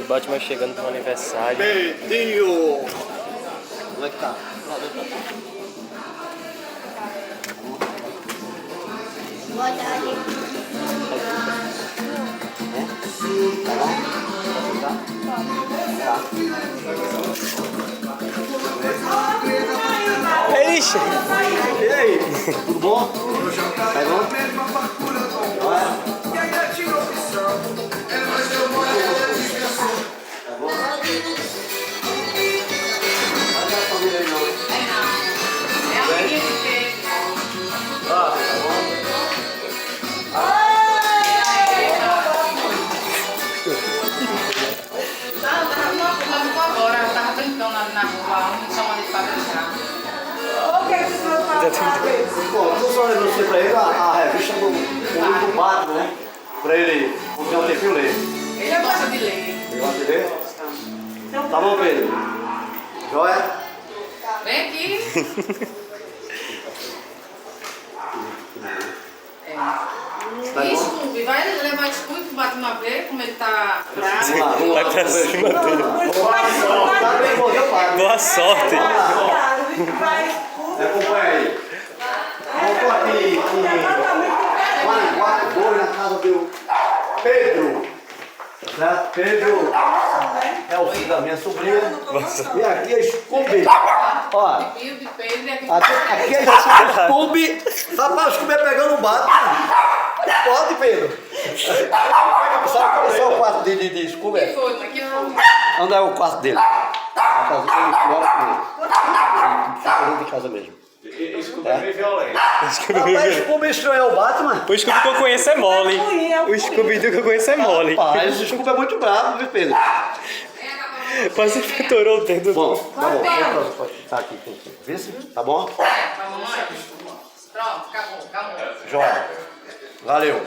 Batman chegando pro aniversário. Pedinho! Como é que tá? Boa tarde. Tá bom? Tá? Ixi! E aí? Tudo bom? Tá bom? Na rua, não chama de fábrica. Pô, eu só levei você pra ele a revista do Batman, né? Pra ele ter um tempinho ler. Ele gosta de ler. Ele gosta de ler? Tá bom, Pedro? Joia? Vem aqui. Tá bom? Scooby, vai levar Scooby pro Batman ver como ele tá bravo. Vai pra cima dele. Tá bem, bom, deu pai. Boa sorte. Acompanha aí. Voltou aqui em Maranguá, na casa do Pedro. Certo? Pedro é o filho da minha sobrinha. E aqui é Scooby. Ó, Filho de Pedro e aqui. aqui é Scooby. Rapaz, Scooby é pegando o Batman. Pode, Pedro. Sabe qual é o quarto de Scooby? Que foi, mas que foi? Onde é o quarto dele? A casa dele, mora com ele. Fica dentro de casa mesmo. Scooby é bem violento. Rapaz, Scooby estranhou o Batman? O Scooby que eu conheço é mole. O Scooby-Doo que eu conheço é mole. Rapaz, o Scooby é muito bravo, viu, Pedro? Quase estourou o dedo. Bom, tá bom. Tá aqui. Vê se tá bom? Pra mamãe. Pronto, acabou. Joia. Valeu.